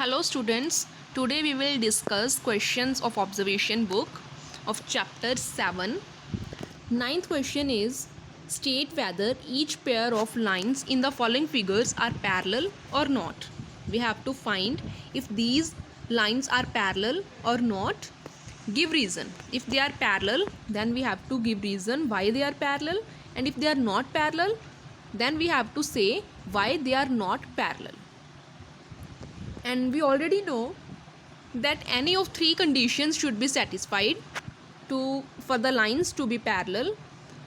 Hello students, today we will discuss questions of observation book of chapter 7. Ninth question is, state whether each pair of lines in the following figures are parallel or not. We have to find if these lines are parallel or not. Give reason. If they are parallel, then we have to give reason why they are parallel, and if they are not parallel, then we have to say why they are not parallel. And we already know that any of three conditions should be satisfied for the lines to be parallel.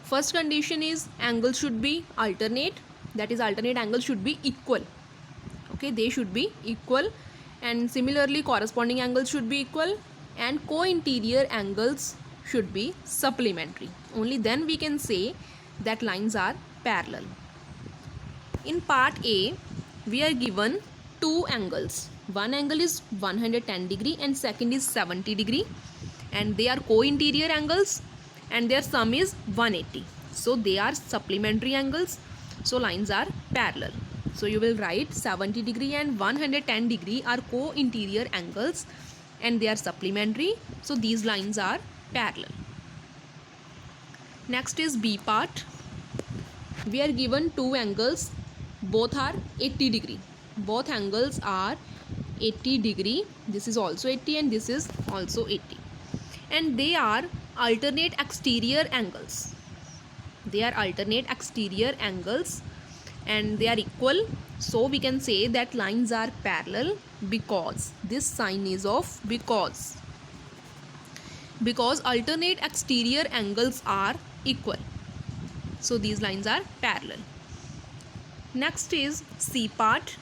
First condition is angle should be alternate, that is alternate angle should be equal. Okay, they should be equal, and similarly corresponding angles should be equal, and co-interior angles should be supplementary. Only then we can say that lines are parallel. In part A, we are given two angles. One angle is 110 degree and second is 70 degree, and they are co-interior angles and their sum is 180. So they are supplementary angles, so lines are parallel. So you will write 70 degree and 110 degree are co-interior angles and they are supplementary, so these lines are parallel. Next is B part. We are given two angles, both are 80 degree. Both angles are 80 degree. This is also 80 and this is also 80. And they are alternate exterior angles. They are alternate exterior angles and they are equal. So we can say that lines are parallel because this sign is of because alternate exterior angles are equal. So these lines are parallel. Next is C part.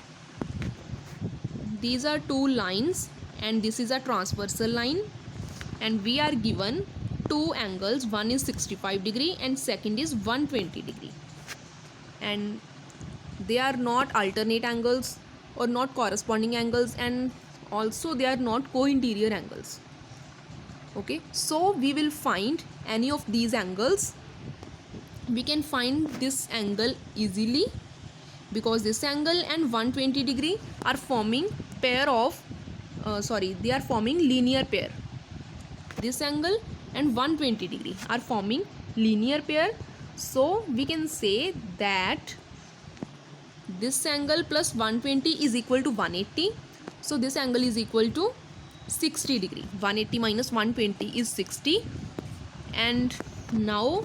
These are two lines and this is a transversal line, and we are given two angles, one is 65 degree and second is 120 degree, and they are not alternate angles or not corresponding angles, and also they are not co-interior angles. Okay, so we will find any of these angles. We can find this angle easily because this angle and 120 degree are forming pair of they are forming linear pair. This angle and 120 degree are forming linear pair, so we can say that this angle plus 120 is equal to 180. So this angle is equal to 60 degree. 180 minus 120 is 60, and now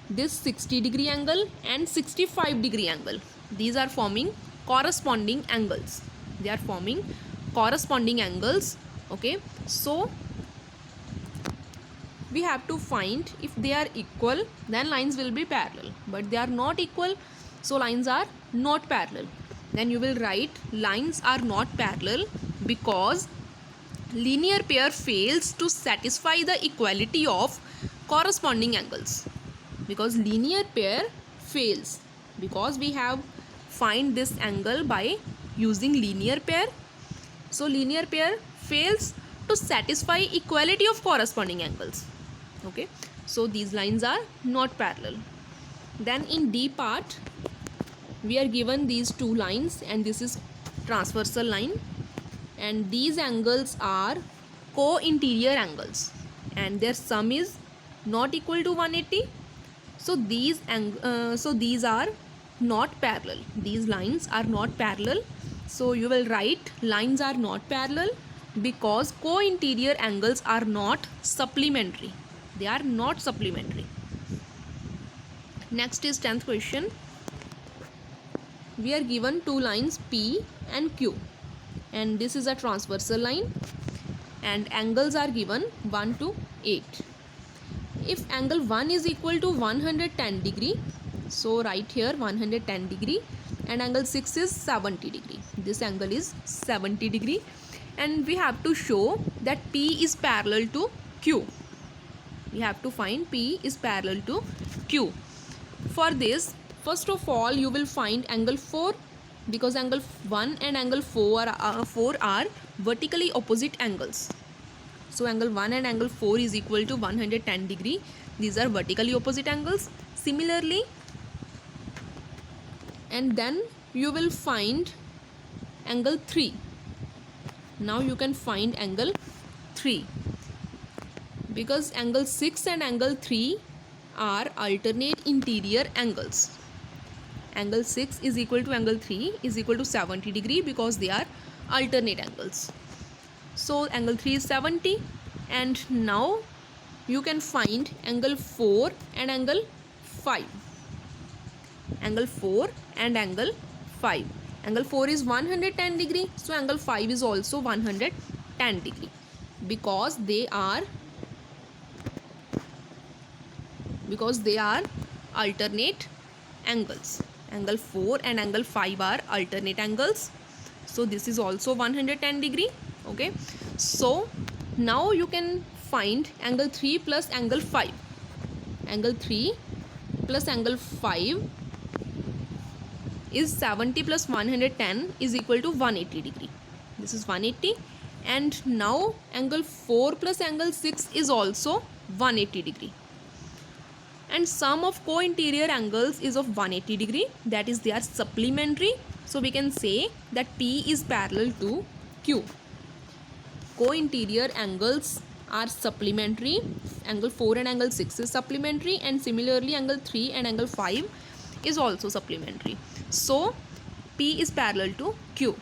this 60 degree angle and 65 degree angle, these are forming corresponding angles. They are forming corresponding angles. Okay, so we have to find if they are equal, then lines will be parallel, but they are not equal, so lines are not parallel. Then you will write lines are not parallel because linear pair fails to satisfy the equality of corresponding angles. Because linear pair fails, because we have find this angle by using linear pair, so linear pair fails to satisfy equality of corresponding angles. Okay, so these lines are not parallel. Then in D part, we are given these two lines and this is transversal line, and these angles are co-interior angles and their sum is not equal to 180. So these are not parallel. These lines are not parallel. So you will write lines are not parallel because co-interior angles are not supplementary. They are not supplementary. Next is 10th question. We are given two lines P and Q, and this is a transversal line, and angles are given 1 to 8. If angle 1 is equal to 110 degree, so write here 110 degree, and angle 6 is 70 degree. This angle is 70 degree, and we have to show that P is parallel to Q. We have to find P is parallel to Q. For this, first of all, you will find angle 4, because angle 1 and angle 4 are vertically opposite angles. So angle 1 and angle 4 is equal to 110 degree. These are vertically opposite angles. Similarly, and then you will find angle 3. Now you can find angle 3, because angle 6 and angle 3 are alternate interior angles. Angle 6 is equal to angle 3 is equal to 70 degree because they are alternate angles. So angle 3 is 70, and now you can find angle 4 and angle 5. Angle 4 and angle 5. Angle 4 is 110 degree, so angle 5 is also 110 degree because they are alternate angles. Angle 4 and angle 5 are alternate angles, so this is also 110 degree. Okay, so now you can find angle 3 plus angle 5. Angle 3 plus angle 5 is 70 plus 110 is equal to 180 degree. This is 180, and now angle 4 plus angle 6 is also 180 degree. And sum of co-interior angles is of 180 degree, that is they are supplementary. So we can say that P is parallel to Q. Co-interior angles are supplementary. Angle 4 and angle 6 is supplementary, and similarly angle 3 and angle 5 is also supplementary. So P is parallel to Q.